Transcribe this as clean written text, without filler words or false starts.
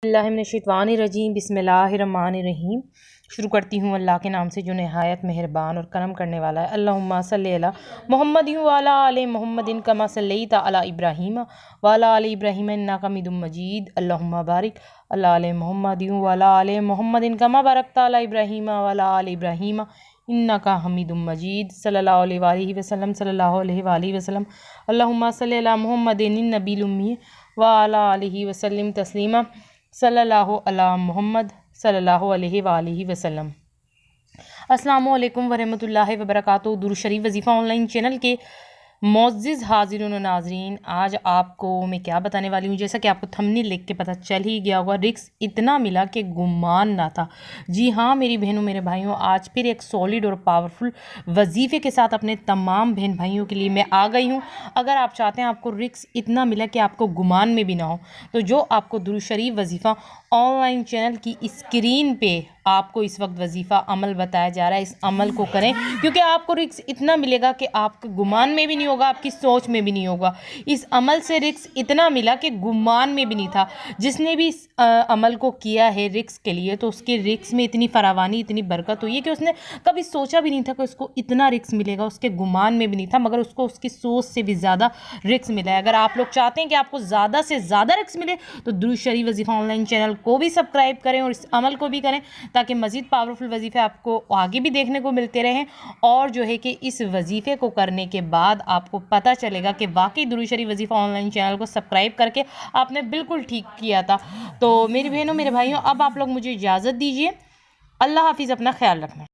اللہ من الشیطان الرجیم بسم اللہ الرحمن الرحیم۔ شروع کرتی ہوں اللہ کے نام سے جو نہایت مہربان اور کرم کرنے والا ہے۔ اللہم صلی علی محمد وعلی آل محمد کما صلیت علی ابراہیم وعلی آل ابراہیم انک حمید مجید۔ اللہم بارک علی آل محمد وعلی آل محمد کما بارکت علی ابراہیم وعلی آل ابراہیم انک حمید مجید۔ صلی اللہ علیہ وآلہ وسلم صلی اللہ علیہ وآلہ وسلم۔ اللہم صلی علی محمد النبی الامی وعلی آلہ وسلم تسلیما۔ صلی اللہ علی محمد صلی اللہ علیہ وآلہ وسلم۔ السلام علیکم ورحمۃ اللہ وبرکاتہ۔ درود شریف وظیفہ آن لائن چینل کے معزز حاضرین و ناظرین، آج آپ کو میں کیا بتانے والی ہوں، جیسا کہ آپ کو تھمبنیل لکھ کے پتہ چل ہی گیا ہوگا، رزق اتنا ملا کہ گمان نہ تھا۔ جی ہاں میری بہنوں میرے بھائیوں، آج پھر ایک سالڈ اور پاورفل وظیفے کے ساتھ اپنے تمام بہن بھائیوں کے لیے میں آ گئی ہوں۔ اگر آپ چاہتے ہیں آپ کو رزق اتنا ملا کہ آپ کو گمان میں بھی نہ ہو، تو جو آپ کو درود شریف وظیفہ آن لائن چینل کی اسکرین پہ آپ کو اس وقت وظیفہ عمل بتایا جا رہا ہے، اس عمل کو کریں، کیونکہ آپ کو رزق اتنا ملے گا کہ آپ کے گمان میں بھی نہیں ہوگا، آپ کی سوچ میں بھی نہیں ہوگا۔ اس عمل سے رزق اتنا ملا کہ گمان میں بھی نہیں تھا۔ جس نے بھی اس عمل کو کیا ہے رزق کے لیے، تو اس کے رزق میں اتنی فراوانی، اتنی برکت ہوئی ہے کہ اس نے کبھی سوچا بھی نہیں تھا کہ اس کو اتنا رزق ملے گا، اس کے گمان میں بھی نہیں تھا، مگر اس کو اس کی سوچ سے بھی زیادہ رزق ملا ہے۔ اگر آپ لوگ چاہتے ہیں کہ آپ کو زیادہ سے زیادہ رزق ملے، تو درود شریف وظیفہ آن لائن چینل کو بھی سبسکرائب کریں اور اس عمل کو بھی کریں، تاکہ مزید پاورفل وظیفے آپ کو آگے بھی دیکھنے کو ملتے رہیں، اور جو ہے کہ اس وظیفے کو کرنے کے بعد آپ کو پتہ چلے گا کہ واقعی درود شریف وظیفہ آن لائن چینل کو سبسکرائب کر کے آپ نے بالکل ٹھیک کیا تھا۔ تو میری بہنوں میرے بھائیوں، اب آپ لوگ مجھے اجازت دیجیے۔ اللہ حافظ، اپنا خیال رکھنا۔